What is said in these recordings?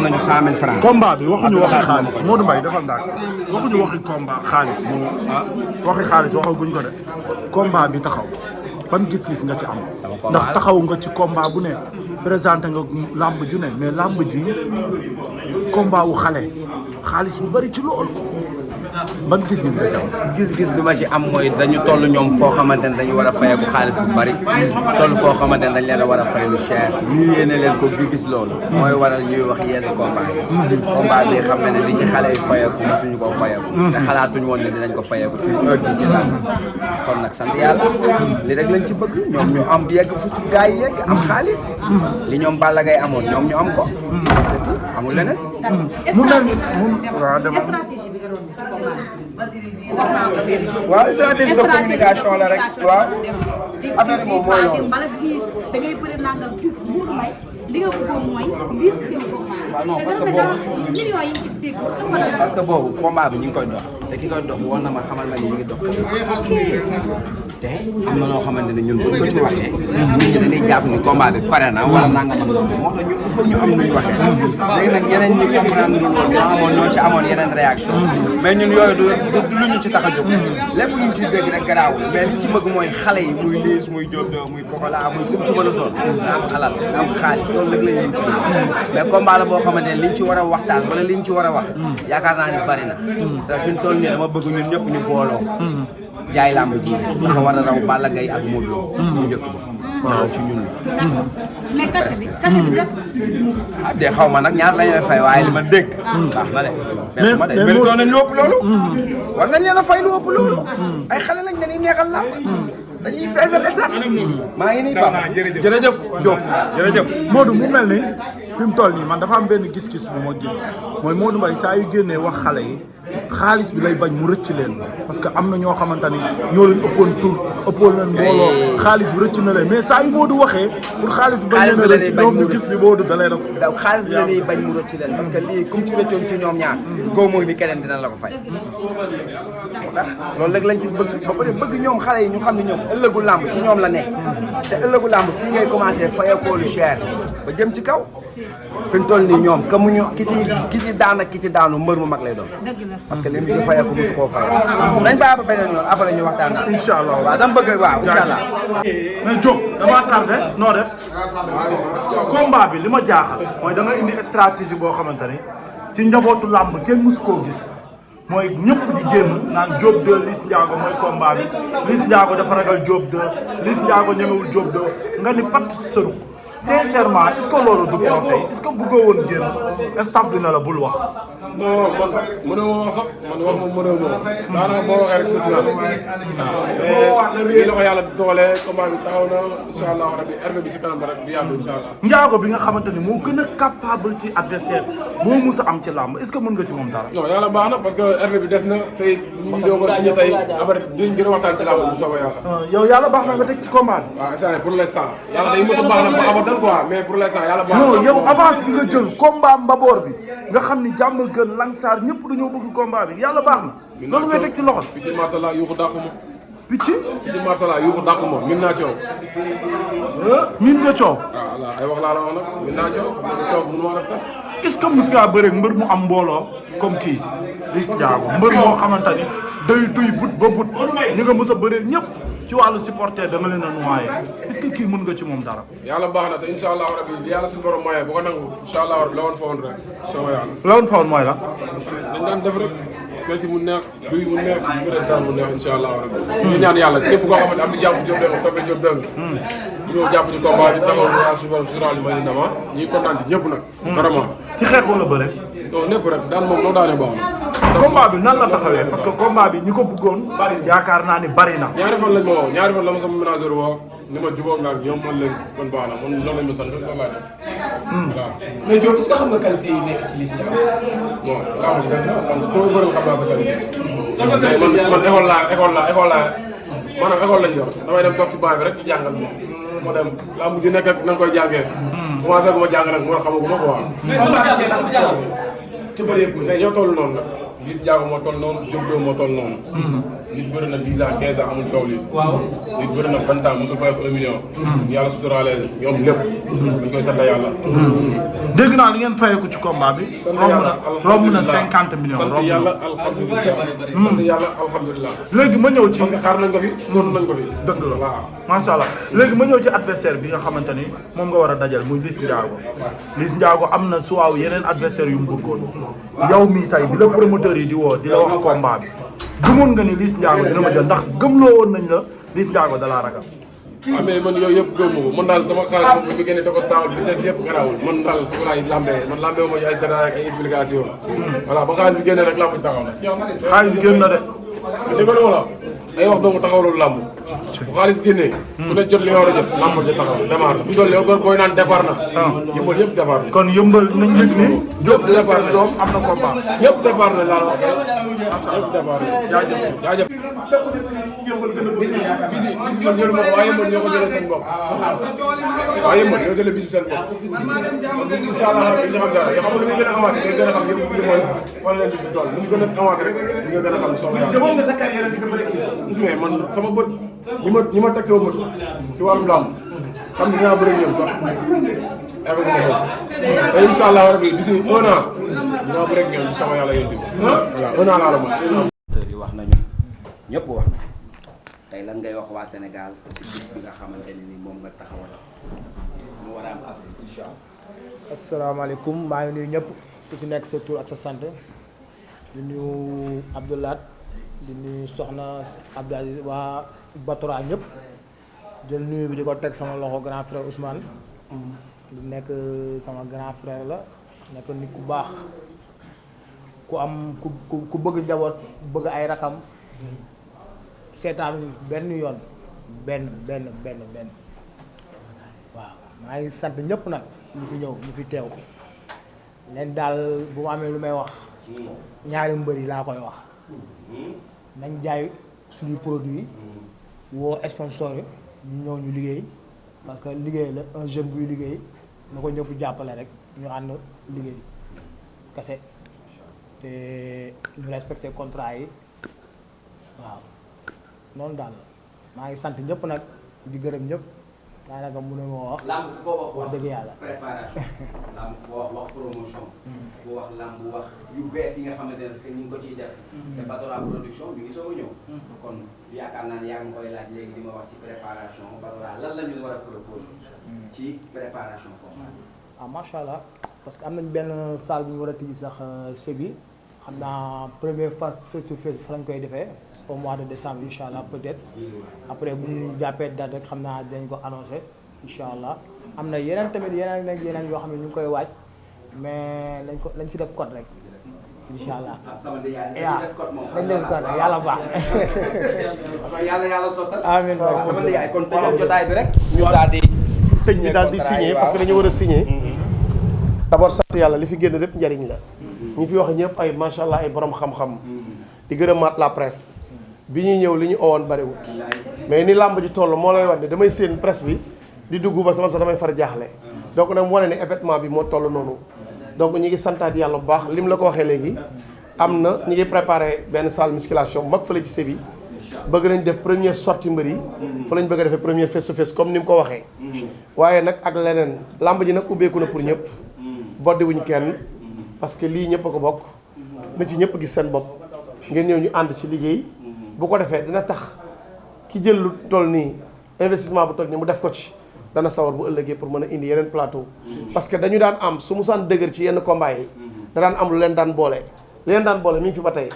nañu 100 000 francs. combat bi waxuñu waxi xaalis Modou Mbaye dafa ndànk waxuñu waxi combat xaalis waxi xaalis waxaguñ ko de combat bi taxaw ban gis-gis nga ci am ndax taxaw nga ci combat bu ne présenté nga làmb ju ne mais làmb ji combat wu xale xaalis bu bari ci loolu ban gis-gis nga ci am. gis-gis bi ma ci am mooy dañu toll ñoom foo xamante ne dañu war a fayeeku xaalis bu bari toll foo xamante ne dañ leen a war a fay lu cher ñu yéene leen ko bi gis loolu mooy waral ñuy wax yenn combat yi combat bi xam ne li ci xale yi fayeeku mosuñu ko fayeeku te xalaatuñu woon ne dinañ ko fayeeku ci heure bi ci laal kon nag sant yàlla li rek lañ ci bëgg ñoom ñu am yegg fu ci gaay yi yegg am xaalis li ñoom Balla Gaye amoon ñoom ñu am ko c'est tout amul leneen mu mel ni waaw dama waaw stratégie de communication la rek waaw affaire bi moom mooy loolu. bala liis da ngay bëri nangam jub Modou Mbaye li nga bëggoon mooy liis jëm combat non parce que boobu millions yi ci dégg parce que boobu combat bi ñu ngi koy dox te ki koy dox woon na ma xamal ma ni ñu ngi dox te am na loo xamante ne ñun buñ ko ci waxee nit ñi dañuy jàpp ni combat bi pare na wala nangam ak loolu moo tax ñun il faut ñu am nuñ waxee léegi nag ñeneen ñi comprendre lu loolu ñoo amoon ñoo ci amoon yeneen réaction mais ñun yooyu du lu ñu ci tax a jóg lépp luñ ciy dégg rek garaawul mais li ci bëgg mooy xale yi muy liis muy Diop muy Pokola muy kum ci mën a doon nga am alal nga am xaalis loolu nag lañ leen ci mais combat la boo xamante ne liñ ci war a waxtaan wala liñ ci war a wax yaakaar naa ni bari na te fi ñu toll nii dama bëgg ñun ñëpp ñu booloo jaay làmb ji dafa war a raw Balla Gaye ak Modou Lo ñu njëkk ba waaw ci ñun mais cachet bi def ah de xaw ma nag ñaar la ñuy fay waaye li ma dégg baax na de mais doon nañ lu ëpp loolu war nañ leen a fay lu ëpp loolu ay xale lañ dañuy neexal làmb dañuy feesal esat maa ngi nii ba jërëjëf Diop jërëjëf Modou mu mel ni fi mu toll nii man dafa am benn gis-gis bu ma gis mooy Modou Mbaye saa yu génnee wax xale yi xaalis bi lay bañ mu rëcc leen parce que am na ñoo xamante ni ñoo leen ëppoon tur ëppoon leen mbooloo xaalis bi rëcc na leen mais saa yu Modou waxee pour xaalis bi bañ leen a rëcc ñoom ñu gis ni Modou da leen a xaalis bi lañuy bañ mu rëcc leen parce que lii comme ci rëccoon ci ñoom ñaar góob mooy ni keneen dina la ko fay ndax loolu rek lañ ci bëgg ba pare bëgg ñoom xale yi ñu xam ne ñoom ëllëgu làmb ci ñoom la ne te ëllëgu làmb fii ngay commencé fayakoo lu cher ba jëm ci kaw fi mu toll nii ñoom kamuñu ki ci daan ak ki ci daanu mbër mu mag lay doon parce que lim bi ñu fayeeku mosu koo fay nañ bàyyi ba beneen yoon après ñu waxtaan naa incha allah waaw dama bëgg waaw incha allah mais Diop damaa tardé noo def combat bi li ma jaaxal mooy da nga indi stratégie boo xamante ni ci njabootu làmb kenn mësu koo gis mooy ñëpp di génn naan Diop 2 Liss Ndiago mooy combat bi Liss Ndiago dafa ragal Diop 2 Liss Ndiago ñemewul Diop 2 nga ni pat sëruk sincèrement est-ce que loolu du conseil est-ce que bëggoo woon génn staff bi na la bul wax. non man mënoo wax sax man wax moom mënoo moom daanaka boo waxee rek sës naa waaw mais lii la ko yàlla dogalee combat bi taxaw na incha allah rabi herbe bi si kanam rek du yàgg incha allah. Ndiago bi nga xamante ni moo gën a capable ci adversaire moo mus a am ci làmb est-ce que mën nga ci moom dara. non yàlla baax na parce que herbe bi des na tey ñu ngi doog a signé tey après dinañ gën a waxtaan ci làmb bu soobee yàlla. yow yàlla baax na nga teg ci combat bi. waaw instant pour l'instant yàlla day mos a baax na ba abadan quoi mais pour l'instant yàlla baax na. non yow avance bi nga jël combat mbaboor bi nga xam ni jàmm gën Langsar ñëpp dañoo bëgg combat bi yàlla baax na. loolu ngay teg ci loxo. picc marsala yuuxu dàqu ma. picc. picc marsala yuuxu dàqu ma min naa coow. miin nga coow. waaw ay wax laa la wax nag min naa coow coow mënu ma def est-ce que mos ngaa bëre mbër mu am mbooloo comme kii Liss Ndiago mbër moo xamante ni day duy but ba but ñi nga mës a bëree ñëpp ci wàllu supporter da nga leen a noyé est-ce que kii mën nga ci moom dara. yàlla baax na te incha allah rabi li yàlla suñu borom moyen bu ko nangu incha allah rabi la woon fa woon rek soo yàlla. la woon fa woon mooy la. dañ daan def rek fecc mu neex duy mu neex mu bëre daan mu neex incha allah rabi. ñu ñaan yàlla képp koo xamante am na jàpp Diop dégg nga soppe Diop dégg nga. ñëw jàpp ci combat bi taxaw na suñu borom suñu rajo may na ma ñu ngi kontaan ci ñëpp nag. vraiment ci xeex wala bëre. non népp rek daan moom noo daanee baax na. combat bi nan la taxawee parce que combat bi ñi ko bëggoon yaakaar naa ni bari na. ñaari fan lañ ma woo ñaari fan la ma sama ménageur woo ni ma jubóo nga ak ñoom man leen kon baax na man loolu lañ ma sant loolu laa def. waaw. mais Diop est-ce que xam nga qualité yi nekk ci Liss Ndiago. non laa ma ci def na man ku ma bëri xam naa sa qualité. man école laa maanaam école lañ yor damay dem toog ci banc bi rek di jàngal ma dem laa mujj nekk ak na nga koy jàngee. commencé gu ma jàng nag moo xamagu ma quoi. te bëreegul mais ñoo toll noonu nag Liss Ndiago moo toll noonu Diop moo toll noonu. nit bëri na 10 ans 15 ans amul coow lii. nit bëri na 20 ans mosul fay ko 1 million. yàlla suturaale ñoom lépp. dañ koy sant yàlla. dégg naa li ngeen fayeeku ci combat bi. romb na 50 millions. sant yàlla alhamdulilah. sant yàlla alhamdulilah. léegi ma ñëw ci. parce que xaar nañ ko fi sonn nañ ko fi. dëgg la waaw macha allah léegi ma ñëw ci adversaire bi nga xamante ni moom nga war a dajal muy Liss Ndiago. Liss Ndiago am na suwaaw yeneen adversaire yu mu bëggoon yow mii tey bi la promoteur yi di woo di la wax combat bi gëmoon nga ni Liss Ndiago dina ma jël ndax gëmloo woon nañ la Liss Ndiago da laa ragal. ah mais man yooyu yëpp gëmmu ko man daal sama xaalis moom bu ñu génnee togos taawul bi def yëpp garaawul man daal foofu laay lambee man lambee moo ay dara ak ay explication voilà ba xaalis bi génnee rek lamb taxaw na. xaalis bi génn na de. li ko wala day wax doomu taxawalul lamb bu xaalis génnee ku ne jot li nga war a jot lamb ja taxaw démarre fi dool yow góor booy naan départ na yëmbal yëpp départ na kon yëmbal nañ yëg ni Diop départ na doom am na combat yëpp départ na laa la wax yëpp départ na jaajëf bis man jëlu ma ko waaye yëmbal ñoo ko jëlee seen bopp waaye yëmbal ñoo jëlee bis bi seen bopp incha allah rabbi ñu xam dara yoo xam ne lu ñu gën a avancé day gën a xam yëpp yëmbal fan leen bis bi toll lu ñu gën a avancé rek ñu nga gën a xam soxla yàlla gëmoon nga sa carrière di ko bëri gis. mais man sama bët ñi ma teg sama bët ci wàllum làmb xam ne dinaa bëri ñoom sax avec ma bopp te incha allah rabbi d'ici 1 an dinaa bëri ak ñoom sama yàlla yéen tamit. waaw 1 an laa la moom. yi wax nañu ñëpp wax nañu tey lan ngay wax waa Sénégal ci bis bi nga xamante ne ni moom nga taxawal mu war a am après incha allah. asalaamaaleykum maa ngi nuyu ñëpp ku si nekk sa tur ak sa sant di nuyu Abdoulaat di nuyu Soxna Abdou Aziz waa Batora ñëpp jël nuyu bi di ko teg sama loxo grand frère Ousmane di nekk sama grand frère la nekk nit ku baax ku am ku bëgg njaboot bëgg ay rakam seetaan benn yoon benn waaw maa ngi sant ñëpp nag ñu fi ñëw ñu fi teew leen daal bu ma amee lu may wax ñaari mbër yi laa koy wax nañ jaay suñuy produit woo sponsor yi ñu ñëw ñu liggéey parce que liggéey la un jeune buy liggéey na ko ñëpp jàppale rek ñu ànd liggéey kese te ñu respecté contrat yi waaw noonu daal maa ngi sant ñëpp nag di gërëm ñëpp daanaka mu ne ma wax. lamb boo wax dëgg yàlla préparation lamb boo wax promotion. boo wax lamb wax yu bees yi nga xamante ne que ñu ngi ko ciy def. te Batora production bi ngi soog a ñëw. kon yaakaar naa ne yaa ngi koy laaj léegi di ma wax ci préparation Batora lan la ñu war a proposer. ci préparation combat. ah macha allah parce que am nañ benn salle bu ñu war a tijji sax Sébi xam naa première phase face to face fa lañ koy defee au mois de décembre incha allah peut-être après bu ñu jàppee date rek xam naa dañ ko annoncé incha allah am na yeneen tamit yeneen yoo xam ne ñu ngi koy waaj mais lañ si def code rek incha allah. sama yaay dañuy def code moom. dañ def code rek yàlla baax. yàlla sottal. amiin sama yaay kon tëjal jotaay bi rek. ñu daal di. tëj bi daal di signé parce que dañu war a signé. d'abord sant yàlla li fi génn lépp njariñ la. ñi fi wax ñëpp ay macha allah ay borom xam-xam. di gërëmaat la presse. bi ñuy ñëw li ñu owoon bariwut. mais ni làmb ji toll moo lay wax ne damay séen presse bi di dugg ba sama sax damay far jaaxle. donc nag mu wane ne événement bi moo toll noonu. donc ñi ngi santaat yàlla bu baax lim la ko waxee léegi. am na ñi ngi préparé benn salle musculation mag fële ci Sébi. bëgg nañ def première sortie mbër yi. fa lañ bëgg a defee première face to face comme ni mu ko waxee. waaye nag ak leneen làmb ji nag ubbeeku na pour ñëpp. boddi wuñ kenn parce que lii ñëpp a ko bokk. na ci ñëpp gis seen bopp. ngeen ñëw ñu ànd ci liggéey. bu ko defee dina tax ki jël lu toll nii investissement bu toll nii mu def ko ci dana sawar bu ëllëgee pour mën a indi yeneen plateau. parce que dañu daan am su musaan dëgër ci yenn combat yi. da daan am lu leen daan boole. li leen daan boole mi ngi fi ba tey.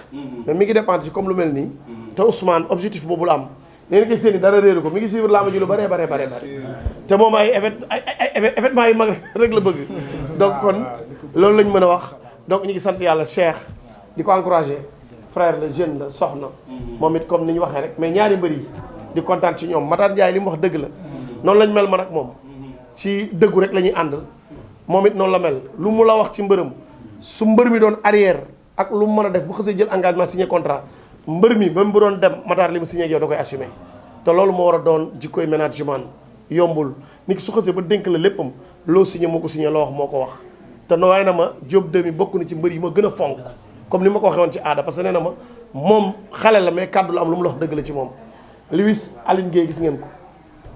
mais mi ngi dépendre ci comme lu mel nii. te Ousmane objectif boobu la am. nee na seen i dara réeru ko mi ngi suivre làmb ji lu bare. te moom ay événement yi mag rek la bëgg. donc kon loolu lañ mën a wax donc ñu ngi sant yàlla Cheikh di ko encouragé. frère la jeune la soxna moom it comme ni ñu waxee rek mais ñaari mbër yi di kontaan ci ñoom Matar Ndiaye li mu wax dëgg la noonu lañ mel man ak moom ci dëggu rek la ñuy ànd moom it noonu la mel lu mu la wax ci mbërëm su mbër mi doon arrière ak lu mu mën a def bu xësee jël engagement signé contrat mbër mi ba mu doon dem Matar li mu signé ak yow da koy assumé te loolu moo war a doon jikkoy management yombul nit ki su xësee ba dénk la léppam loo signé moo ko signé loo wax moo ko wax te no waaye na ma Diop 2000 bokk na ci mbër yi ma gën a fonk comme ni ma ko waxee woon ci aada parce que nee na ma moom xale la mais kàddu la am lu mu la wax dëgg la ci moom. Louis Aline Gueye gis ngeen ko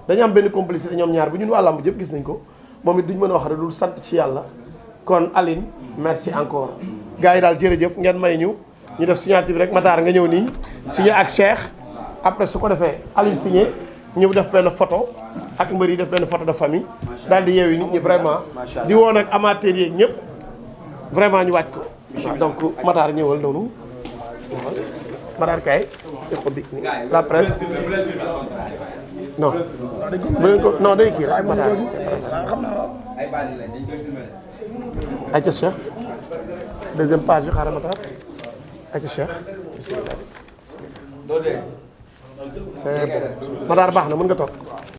dañu am benn complicité ñoom ñaar bu ñun waa làmb jëpp gis nañ ko moom it duñ mën a wax rek dul sant ci yàlla kon Aline merci encore. gars yi daal jërëjëf ngeen may ñu def signature bi rek Matar nga ñëw nii signé ak Cheikh après su ko defee Aline signé ñu def benn photo ak mbër yi def benn photo de famille daal di yeewi nit ñi vraiment di woo nag amateurs yeeg ñëpp vraiment ñu wàcc ko. waaw donc Matar ñëwal noonu Matar kay la presse non non day kii rek Matar ay ca Cheikh deuxième page bi xaaral Matar ay ca Cheikh bismillah c'est bon Matar baax na mën nga toog